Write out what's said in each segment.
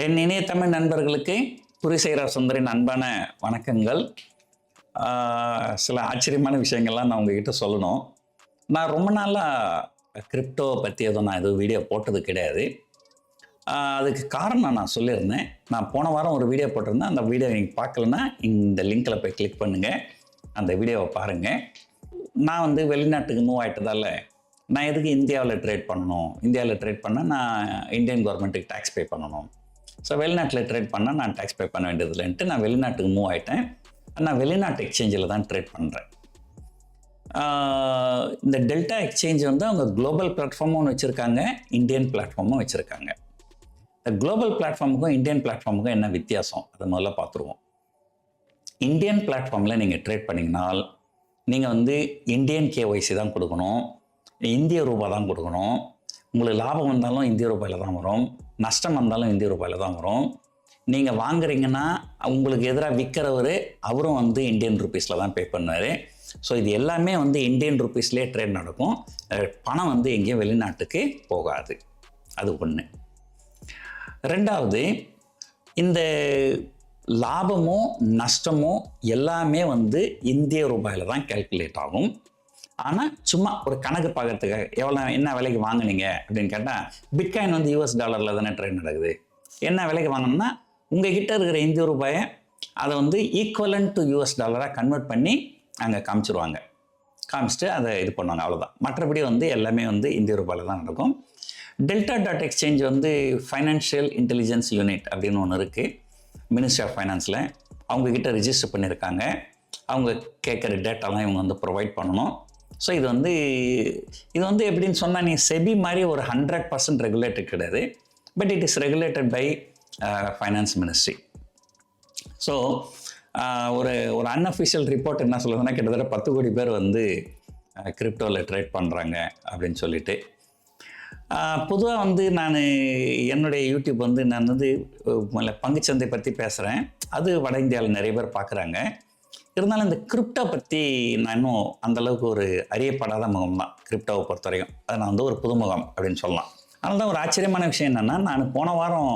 என் இணைய தமிழ் நண்பர்களுக்கு புரிசெய்கிறார் சுந்தரின் அன்பான வணக்கங்கள். சில ஆச்சரியமான விஷயங்கள்லாம் நான் உங்ககிட்ட சொல்லணும். நான் ரொம்ப நாளாக கிரிப்டோ பற்றி நான் எதுவும் வீடியோ போட்டது கிடையாது. அதுக்கு காரணம் நான் சொல்லியிருந்தேன். நான் போன வாரம் ஒரு வீடியோ போட்டிருந்தேன். அந்த வீடியோ நீங்கள் பார்க்கலன்னா இந்த லிங்கில் போய் கிளிக் பண்ணுங்கள், அந்த வீடியோவை பாருங்கள். நான் வெளிநாட்டுக்கு மூவ் ஆகிட்டதால நான் எதுக்கு இந்தியாவில் ட்ரேட் பண்ணணும், இந்தியாவில் ட்ரேட் பண்ணால் நான் இந்தியன் கவர்மெண்ட்டுக்கு டேக்ஸ் பே பண்ணணும், ஸோ வெளிநாட்டில் ட்ரேட் பண்ணால் நான் டேக்ஸ் பே பண்ண வேண்டியதில்லைன்ட்டு நான் வெளிநாட்டுக்கு மூவ் ஆகிட்டேன். நான் வெளிநாட்டு எக்ஸ்சேஞ்சில் தான் ட்ரேட் பண்ணுறேன். இந்த டெல்டா எக்ஸ்சேஞ்ச் அவங்க குளோபல் பிளாட்ஃபார்மும் ஒன்று வச்சுருக்காங்க, இந்தியன் பிளாட்ஃபார்மும் வச்சுருக்காங்க. இந்த குளோபல் பிளாட்ஃபார்முக்கும் இந்தியன் பிளாட்ஃபார்முக்கும் என்ன வித்தியாசம் அதை முதல்ல பார்த்துருவோம். இந்தியன் பிளாட்ஃபார்மில் நீங்கள் ட்ரேட் பண்ணிங்கனால் நீங்கள் இந்தியன் கேஒய்சி தான் கொடுக்கணும், இந்திய ரூபா தான் கொடுக்கணும். உங்களுக்கு லாபம் வந்தாலும் இந்திய ரூபாயில் தான் வரும், நஷ்டம் வந்தாலும் இந்திய ரூபாயில் தான் வரும். நீங்கள் வாங்குறீங்கன்னா உங்களுக்கு எதிராக விற்கிறவர் அவரும் இந்தியன் ருப்பீஸில் தான் பே பண்ணுவார். ஸோ இது எல்லாமே இந்தியன் ருப்பீஸ்லேயே ட்ரேட் நடக்கும். பணம் எங்கேயும் வெளிநாட்டுக்கு போகாது. அது ஒன்று. ரெண்டாவது, இந்த லாபமோ நஷ்டமோ எல்லாமே இந்திய ரூபாயில் தான் கேல்குலேட் ஆகும். ஆனால் சும்மா ஒரு கணக்கு பார்க்கறதுக்காக என்ன விலைக்கு வாங்கினீங்க அப்படின்னு கேட்டால், பிட்காயின் யூஎஸ் டாலரில் தானே ட்ரேட் நடக்குது. என்ன விலைக்கு வாங்கணும்னா உங்ககிட்ட இருக்கிற இந்திய ரூபாயை அதை ஈக்குவலன்ட் டு யூஎஸ் டாலராக கன்வெர்ட் பண்ணி அங்கே காமிச்சிருவாங்க. காமிச்சிட்டு அதை இது பண்ணுவாங்க, அவ்வளோதான். மற்றபடி எல்லாமே இந்திய ரூபாயில் தான் நடக்கும். Delta dot exchange financial intelligence unit அப்படின்னு ஒன்று இருக்குது மினிஸ்ட்ரி ஆஃப் ஃபைனான்ஸில். அவங்கக்கிட்ட ரிஜிஸ்டர் பண்ணியிருக்காங்க. அவங்க கேட்குற டேட்டாலாம் இவங்க ப்ரொவைட் பண்ணணும். ஸோ இது எப்படின்னு சொன்னால், நீ செபி மாதிரி ஒரு 100% ரெகுலேட்டட் கிடையாது. But it is regulated by finance ministry. So ஒரு அன்அஃபிஷியல் ரிப்போர்ட் என்ன சொல்லுதுன்னா, கிட்டத்தட்ட 10 கோடி பேர் கிரிப்டோவில் ட்ரேட் பண்ணுறாங்க அப்படின்னு சொல்லிட்டு. பொதுவாக நான் என்னுடைய யூடியூப் நான் பங்குச்சந்தை பற்றி பேசுகிறேன். அது வட இந்தியாவில் நிறைய பேர் பார்க்குறாங்க. இருந்தாலும் இந்த கிரிப்டோ பற்றி நான் இன்னும் அந்தளவுக்கு ஒரு அறியப்படாத முகம் தான் கிரிப்டோவை பொறுத்த வரைக்கும். அது நான் ஒரு புதுமுகம் அப்படின்னு சொல்லலாம். அதனால தான் ஒரு ஆச்சரியமான விஷயம் என்னென்னா, நான் போன வாரம்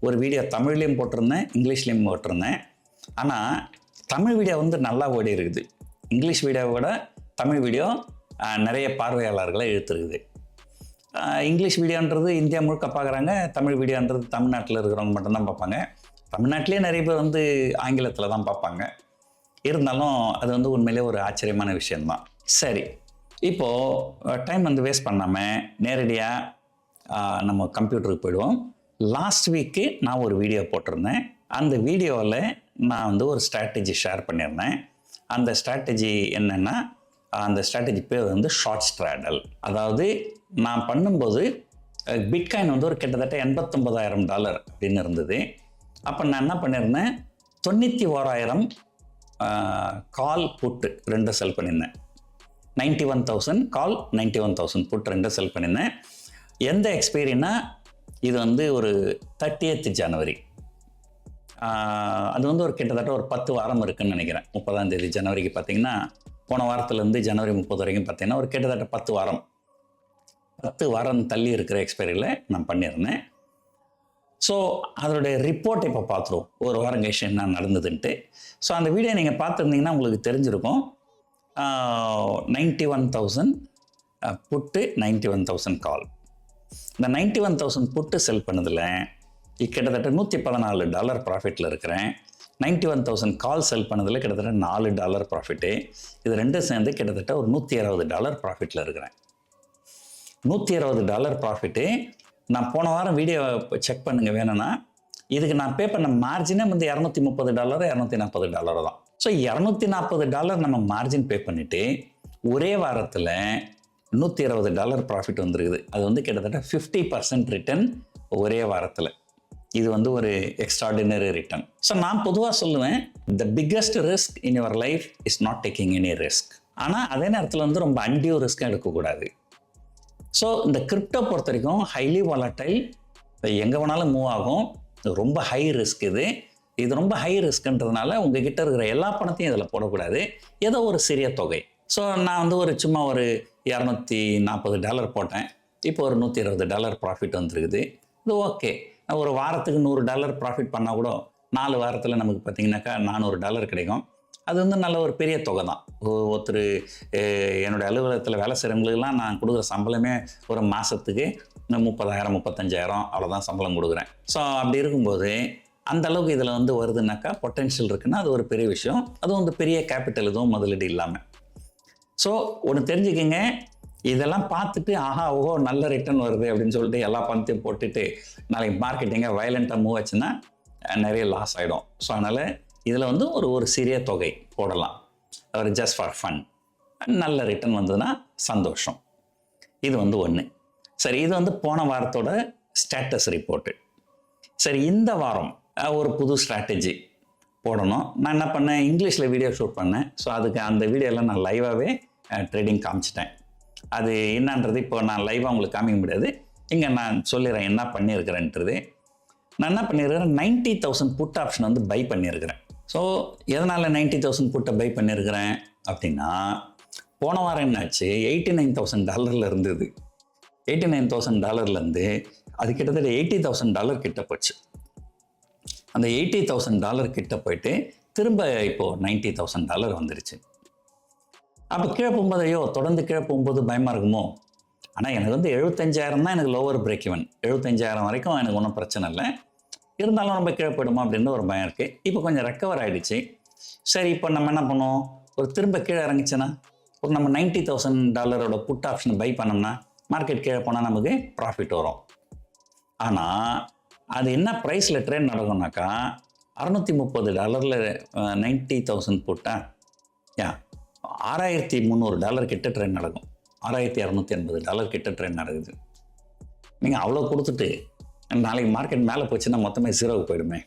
ஒரு வீடியோ தமிழ்லேயும் போட்டிருந்தேன், இங்கிலீஷ்லேயும் போட்டிருந்தேன். ஆனால் தமிழ் வீடியோ நல்லா ஓடி இருக்குது. இங்கிலீஷ் வீடியோவை விட தமிழ் வீடியோ நிறைய பார்வையாளர்களை இழுத்துருக்குது. இங்கிலீஷ் வீடியோன்றது இந்தியா முழுக்க பார்க்குறாங்க, தமிழ் வீடியோன்றது தமிழ்நாட்டில் இருக்கிறவங்க மட்டும்தான் பார்ப்பாங்க. தமிழ்நாட்டிலே நிறைய பேர் ஆங்கிலத்தில் தான் பார்ப்பாங்க. இருந்தாலும் அது உண்மையிலே ஒரு ஆச்சரியமான விஷயந்தான். சரி, இப்போது டைம் வேஸ்ட் பண்ணாமல் நேரடியாக நம்ம கம்ப்யூட்டருக்கு போயிடுவோம். லாஸ்ட் வீக்கு நான் ஒரு வீடியோ போட்டிருந்தேன். அந்த வீடியோவில் நான் ஒரு ஸ்ட்ராட்டஜி ஷேர் பண்ணியிருந்தேன். அந்த ஸ்ட்ராட்டஜி என்னென்னா, அந்த ஸ்ட்ராட்டஜி பேர் ஷார்ட் ஸ்ட்ராடல். அதாவது நான் பண்ணும்போது பிட்காயின் ஒரு கிட்டத்தட்ட $89,000 அப்படின்னு இருந்தது. அப்போ நான் என்ன பண்ணியிருந்தேன், 91,000 கால் புட்டு 2 செல் பண்ணியிருந்தேன். 91,000 கால், 91,000 புட் 2 செல் பண்ணியிருந்தேன். எந்த எக்ஸ்பைரினா, இது ஒரு 30th ஜனவரி. அது ஒரு கிட்டத்தட்ட ஒரு 10 வாரம் இருக்குதுன்னு நினைக்கிறேன். 30ஆம் தேதி ஜனவரிக்கு பார்த்தீங்கன்னா, போன வாரத்துலேருந்து ஜனவரி 30 வரைக்கும் பார்த்தீங்கன்னா ஒரு கிட்டத்தட்ட 10 வாரம் தள்ளி இருக்கிற எக்ஸ்பைரியில் நான் பண்ணியிருந்தேன். ஸோ அதோடைய ரிப்போர்ட் இப்போ பார்த்துருவோம், ஒரு வாரம் கழிச்சு என்ன நடந்ததுன்ட்டு. ஸோ அந்த வீடியோ நீங்கள் பார்த்துருந்தீங்கன்னா உங்களுக்கு தெரிஞ்சிருக்கும். 91,000 புட்டு, 91,000 கால். இந்த 91,000 புட்டு செல் பண்ணதில் கிட்டத்தட்ட $114 ப்ராஃபிட்டில் இருக்கிறேன். 91,000 கால் செல் பண்ணதில் கிட்டத்தட்ட $4 ப்ராஃபிட்டு. இது ரெண்டும் சேர்ந்து கிட்டத்தட்ட ஒரு $120 ப்ராஃபிட்டில் இருக்கிறேன். $120 ப்ராஃபிட்டு. நான் போன வாரம் வீடியோ செக் பண்ணுங்க வேணும்னா, இதுக்கு நான் பே பண்ண மார்ஜினே $230 $240 தான். ஸோ $240 நம்ம மார்ஜின் பே பண்ணிவிட்டு ஒரே வாரத்தில் $120 ப்ராஃபிட் வந்துருக்குது. அது கிட்டத்தட்ட 50% ரிட்டர்ன் ஒரே வாரத்தில். இது ஒரு எக்ஸ்ட்ராடினரி ரிட்டர்ன். ஸோ நான் பொதுவாக சொல்லுவேன், the biggest risk in your life is not taking any risk. ஆனால் அதே நேரத்தில் ரொம்ப அன்டியூ ரிஸ்க்கும் எடுக்கக்கூடாது. ஸோ இந்த கிரிப்டோ பொறுத்த வரைக்கும் ஹைலி வாலட்டைல், எங்கே வேணாலும் மூவ் ஆகும். ரொம்ப ஹை ரிஸ்க் இது ரொம்ப ஹை ரிஸ்க்குன்றதுனால உங்ககிட்ட இருக்கிற எல்லா பணத்தையும் இதில் போடக்கூடாது, ஏதோ ஒரு சிறிய தொகை. ஸோ நான் சும்மா ஒரு $240 போட்டேன். இப்போ ஒரு $120 ப்ராஃபிட் வந்துருக்குது. இது ஓகே. ஒரு வாரத்துக்கு $100 ப்ராஃபிட் பண்ணால் கூட 4 வாரத்தில் நமக்கு பார்த்தீங்கன்னாக்கா $400 கிடைக்கும். அது வந்து நல்ல ஒரு பெரிய தொகை தான். ஒருத்தர் என்னுடைய அலுவலகத்தில் வேலை செய்கிறவங்களுக்கெல்லாம் நான் கொடுக்குற சம்பளமே ஒரு மாதத்துக்கு 30,000 35,000 அவ்வளோதான் சம்பளம் கொடுக்குறேன். ஸோ அப்படி இருக்கும்போது அந்த அளவுக்கு இதில் வந்து வருதுன்னாக்கா பொட்டென்ஷியல் இருக்குன்னா அது ஒரு பெரிய விஷயம். அதுவும் வந்து பெரிய கேபிட்டல் எதுவும் முதலீடு இல்லாமல். ஸோ ஒன்று தெரிஞ்சுக்கிங்க, இதெல்லாம் பார்த்துட்டு ஆஹா ஓஹோ நல்ல ரிட்டர்ன் வருது அப்படின்னு சொல்லிட்டு எல்லா பணத்தையும் போட்டுட்டு நாளைக்கு மார்க்கெட்டிங்கை வயலண்ட்டாக மூவ் ஆச்சுன்னா நிறைய லாஸ் ஆகிடும். ஸோ அதனால் இதில் வந்து ஒரு சிறிய தொகை போடலாம், ஒரு ஜஸ்ட் ஃபார் ஃபன். நல்ல ரிட்டர்ன் வந்ததுன்னா சந்தோஷம். இது வந்து ஒன்று. சரி, இது வந்து போன வாரத்தோட ஸ்டேட்டஸ் ரிப்போர்ட்டு. சரி, இந்த வாரம் ஒரு புது ஸ்ட்ராட்டஜி போடணும். நான் என்ன பண்ணேன், இங்கிலீஷில் வீடியோ ஷூட் பண்ணேன். ஸோ அதுக்கு அந்த வீடியோவில் நான் லைவாகவே ட்ரேடிங் காமிச்சிட்டேன். அது என்னன்றது இப்போ நான் லைவாக உங்களுக்கு காமிக்க முடியாது, இங்கே நான் சொல்லிடுறேன் என்ன பண்ணியிருக்கிறேன்றது. நான் என்ன பண்ணியிருக்கிறேன், 90,000 புட் ஆப்ஷன் வந்து பை பண்ணியிருக்கிறேன். ஸோ எதனால் 90,000 புட்டை பை பண்ணியிருக்கிறேன் அப்படின்னா, போன வாரம் என்னாச்சு, $89,000 இருந்தது. $89,000 அது கிட்டத்தட்ட $80,000 கிட்ட போச்சு. அந்த $80,000 கிட்ட போயிட்டு திரும்ப இப்போது $90,000 வந்துருச்சு. அப்போ கீழே போகும்போது ஐயோ தொடர்ந்து கீழே போகும்போது பயமாக இருக்குமோ. ஆனால் எனக்கு வந்து 75,000 தான் எனக்கு லோவர் பிரேக் ஈவன். 75,000 வரைக்கும் எனக்கு ஒன்றும் பிரச்சனை இல்லை. இருந்தாலும் நம்ம கீழே போயிடுமா அப்படின்னு ஒரு பயம் இருக்குது. இப்போ கொஞ்சம் ரெக்கவர் ஆகிடுச்சு. சரி, இப்போ நம்ம என்ன பண்ணுவோம், ஒரு திரும்ப கீழே இறங்கிச்சுன்னா ஒரு நம்ம $90,000 புட் ஆப்ஷன் பை பண்ணோம்னா மார்க்கெட் கீழே போனால் நமக்கு ப்ராஃபிட் வரும். ஆனால் அது என்ன ப்ரைஸில் ட்ரேட் நடக்கும்னாக்கா $630 90,000 புட்டா $6,300 கிட்ட ட்ரேட் நடக்கும். $6,280 கிட்ட ட்ரேட் நடக்குது. நீங்கள் அவ்வளோ கொடுத்துட்டு நாளைக்கு மார்க்கெட் மேலே போச்சுன்னா மொத்தமே ஜீரோவுக்கு போயிடுமே.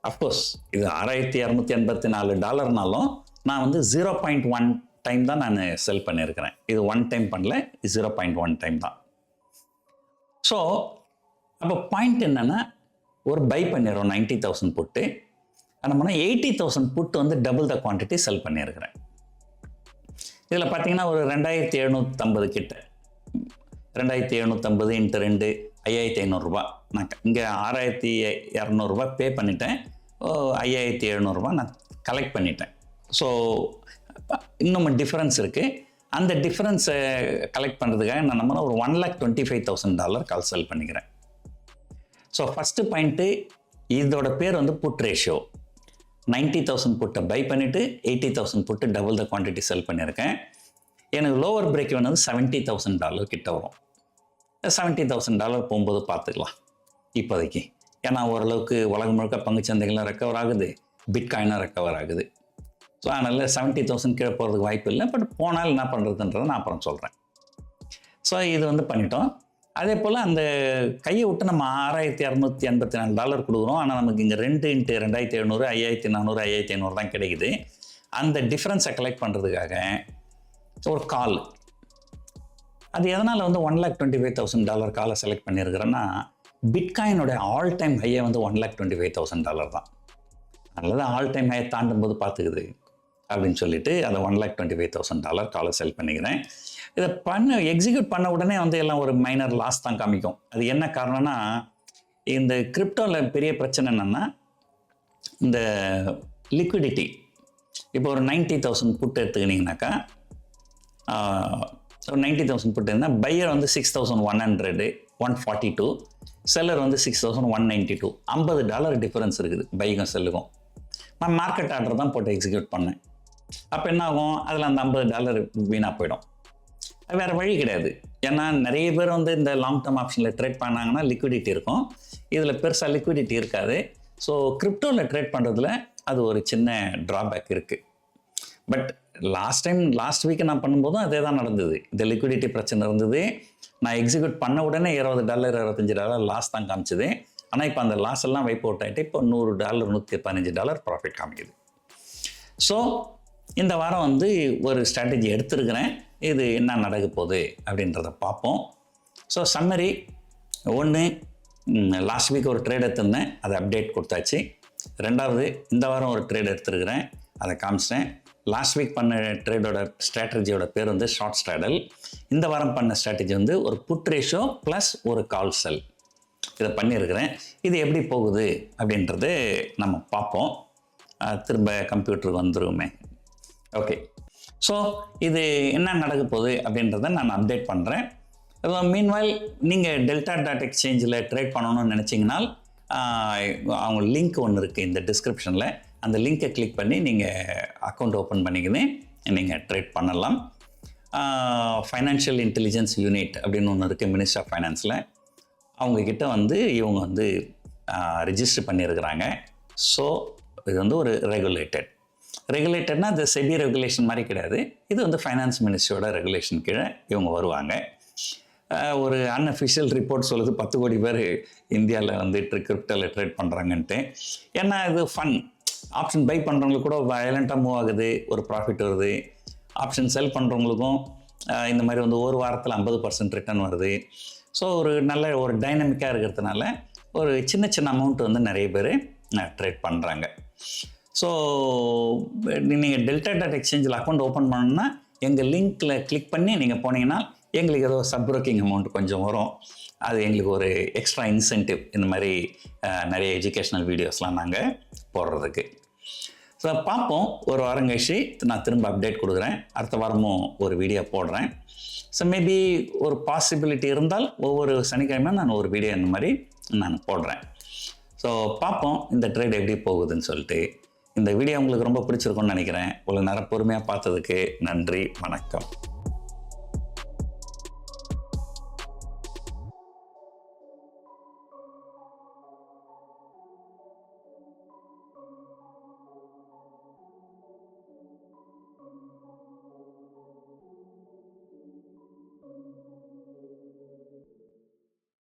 அஃப்கோர்ஸ் இது $6,284 நான் வந்து 0.1 டைம் தான் நான் செல் பண்ணியிருக்கிறேன். இது 1 டைம் பண்ணல, 0.1 டைம் தான். ஸோ அப்போ பாயிண்ட் என்னென்னா, ஒரு பை பண்ணிடுறோம் 90,000 புட்டு. நம்ம 80,000 புட்டு வந்து டபுள் த குவான்டிட்டி செல் பண்ணியிருக்கிறேன். இதில் பார்த்தீங்கன்னா ஒரு 2,750 கிட்ட, 2,750 × 2 $5,500. நான் இங்கே $6,200 பே பண்ணிட்டேன், $5,700 நான் கலெக்ட் பண்ணிட்டேன். ஸோ இன்னும் டிஃப்ரென்ஸ் இருக்குது. அந்த டிஃப்ரென்ஸை கலெக்ட் பண்ணுறதுக்காக நான் நம்ம ஒரு $1,25,000 கால் செல் பண்ணிக்கிறேன். ஸோ ஃபஸ்ட்டு பாயிண்ட்டு, இதோட பேர் வந்து புட் ரேஷியோ. 90,000 புட்டை பை பண்ணிவிட்டு 80,000 புட்டு டபுள் த குவான்டிட்டி செல் பண்ணியிருக்கேன். எனக்கு லோவர் பிரேக் வந்து $70,000 கிட்ட வரும். $70,000 போகும்போது பார்த்துக்கலாம் இப்போதைக்கு. ஏன்னா ஓரளவுக்கு உலகம் முழுக்க பங்குச்சந்தைகள்லாம் ரெக்கவர் ஆகுது, பிட்காயினும் ரெக்கவர் ஆகுது. ஸோ அதனால் 70,000 கீழே போகிறதுக்கு வாய்ப்பு இல்லை. பட் போனால் என்ன பண்ணுறதுன்றதை நான் அப்புறம் சொல்கிறேன். ஸோ இது வந்து பண்ணிட்டோம். அதே போல் அந்த கையை விட்டு நம்ம $6,284 கொடுக்குறோம். ஆனால் நமக்கு இங்கே 2 × 2,700 $5,400 $5,500 தான் கிடைக்குது. அந்த டிஃப்ரென்ஸை கலெக்ட் பண்ணுறதுக்காக ஒரு கால். அது எதனால் வந்து $1,25,000 காலை செலக்ட் பண்ணியிருக்கிறேன்னா, பிட்காயினோட ஆல் டைம் ஹையை வந்து $1,25,000 தான். அதனால தான் ஆல் டைம் ஹையை தாண்டும் போது பார்த்துக்குது அப்படின்னு சொல்லிட்டு அதை $1,25,000 காலை செல் பண்ணிக்கிறேன். இதை எக்ஸிக்யூட் பண்ண உடனே வந்து எல்லாம் ஒரு மைனர் லாஸ் தான் காமிக்கும். அது என்ன காரணம்னா, இந்த கிரிப்டோவில் பெரிய பிரச்சனை என்னென்னா இந்த லிக்விடிட்டி. இப்போ ஒரு 90,000 புட்டு எடுத்துக்கிட்டிங்கனாக்கா, ஒரு 90,000 புட்டு இருந்தால் பையர் வந்து 6,100 142, செல்லர் வந்து 6,192. $50 டிஃபரன்ஸ் இருக்குது பைக்கும் செல்லுக்கும். நான் மார்க்கெட் ஆர்டர் தான் போட்டு எக்ஸிக்யூட் பண்ணேன். அப்போ என்ன ஆகும், அதில் அந்த $50 வீணாக போயிடும். அது வேறு வழி கிடையாது. ஏன்னா நிறைய பேர் வந்து இந்த லாங் டேர்ம் ஆப்ஷனில் ட்ரேட் பண்ணாங்கன்னா லிக்விடிட்டி இருக்கும், இதில் பெருசாக லிக்விடிட்டி இருக்காது. ஸோ கிரிப்டோவில் ட்ரேட் பண்ணுறதுல அது ஒரு சின்ன ட்ராபேக் இருக்குது. பட் லாஸ்ட் வீக் நான் பண்ணும்போதும் அதே தான் நடந்தது. இந்த லிக்விடிட்டி பிரச்சனை இருந்தது. நான் எக்ஸிக்யூட் பண்ண உடனே $20 $25 லாஸ் தான் காமிச்சது. ஆனால் இப்போ அந்த லாஸ் எல்லாம் வைப் அவுட் ஆகிட்டு இப்போ $100 $115 ப்ராஃபிட் காமிக்குது. ஸோ இந்த வாரம் வந்து ஒரு ஸ்ட்ராட்டஜி எடுத்துருக்கிறேன். இது என்ன நடக்க போகுது அப்படின்றத பார்ப்போம். ஸோ சம்மரி 1, லாஸ்ட் வீக் ஒரு ட்ரேட் எடுத்திருந்தேன், அதை அப்டேட் கொடுத்தாச்சு. 2வது, இந்த வாரம் ஒரு ட்ரேட் எடுத்துருக்கிறேன், அதை காமிச்சிட்டேன். லாஸ்ட் வீக் பண்ண ட்ரேடோட ஸ்ட்ராட்டஜியோட பேர் வந்து ஷார்ட் ஸ்ட்ராடல். இந்த வாரம் பண்ண ஸ்ட்ராட்டஜி வந்து ஒரு புட் ரேஷியோ ப்ளஸ் ஒரு கால் செல். இதை பண்ணியிருக்கிறேன். இது எப்படி போகுது அப்படின்றது நம்ம பார்ப்போம். திரும்ப கம்ப்யூட்டருக்கு வந்துருமே. ஓகே, ஸோ இது என்ன நடக்க போகுது அப்படின்றத நான் அப்டேட் பண்ணுறேன். மீன்வைல் நீங்கள் delta.exchangeல ட்ரேட் பண்ணணும்னு நினச்சிங்கனால் அவங்க லிங்க் ஒன்று இருக்குது இந்த டிஸ்கிரிப்ஷனில். அந்த லிங்க்கை கிளிக் பண்ணி நீங்கள் அக்கௌண்ட் ஓப்பன் பண்ணிக்கின்னு நீங்கள் ட்ரேட் பண்ணலாம். ஃபைனான்ஷியல் இன்டெலிஜென்ஸ் யூனிட் அப்படின்னு ஒன்று இருக்குது மினிஸ்ட்ரி ஆஃப் ஃபைனான்ஸில். அவங்கக்கிட்ட வந்து இவங்க வந்து ரிஜிஸ்டர் பண்ணியிருக்கிறாங்க. ஸோ இது வந்து ஒரு ரெகுலேட்டட்னா அது செபி ரெகுலேஷன் மாதிரி கிடையாது. இது வந்து ஃபைனான்ஸ் மினிஸ்ட்ரியோட ரெகுலேஷன் கீழே இவங்க வருவாங்க. ஒரு அன்அஃபிஷியல் ரிப்போர்ட் சொல்லுது 10 கோடி பேர் இந்தியாவில் வந்து கிரிப்டோவில் ட்ரேட் பண்ணுறாங்கன்ட்டு. ஏன்னா இது ஃபன். ஆப்ஷன் பை பண்ணுறவங்களுக்கு கூட வயலண்ட்டாக மூவ் ஆகுது, ஒரு ப்ராஃபிட் வருது. ஆப்ஷன் செல் பண்ணுறவங்களுக்கும் இந்த மாதிரி வந்து ஒரு வாரத்தில் 50% ரிட்டர்ன் வருது. ஸோ ஒரு நல்ல ஒரு டைனமிக்காக இருக்கிறதுனால ஒரு சின்ன அமௌண்ட் வந்து நிறைய பேர் ட்ரேட் பண்ணுறாங்க. ஸோ நீங்கள் delta.exchangeல அக்கௌண்ட் ஓப்பன் பண்ணணுன்னா எங்கள் லிங்க்கில் கிளிக் பண்ணி நீங்கள் போனீங்கன்னா எங்களுக்கு ஏதோ சப்ரோக்கிங் அமௌண்ட் கொஞ்சம் வரும். அது எங்களுக்கு ஒரு எக்ஸ்ட்ரா இன்சென்டிவ் இந்த மாதிரி நிறைய எஜுகேஷ்னல் வீடியோஸ்லாம் நாங்கள் போடுறதுக்கு. ஸோ பார்ப்போம். ஒரு வாரம் கழிச்சு நான் திரும்ப அப்டேட் கொடுக்குறேன். அடுத்த வாரமும் ஒரு வீடியோ போடுறேன். ஸோ மேபி ஒரு பாசிபிலிட்டி இருந்தால் ஒவ்வொரு சனிக்கிழமையும் நான் ஒரு வீடியோ இந்த மாதிரி நான் போடுறேன். ஸோ பார்ப்போம் இந்த ட்ரேட் எப்படி போகுதுன்னு சொல்லிட்டு. இந்த வீடியோ உங்களுக்கு ரொம்ப பிடிச்சிருக்கும்னு நினைக்கிறேன். இவ்வளோ நேரம் பொறுமையாக பார்த்ததுக்கு நன்றி, வணக்கம்.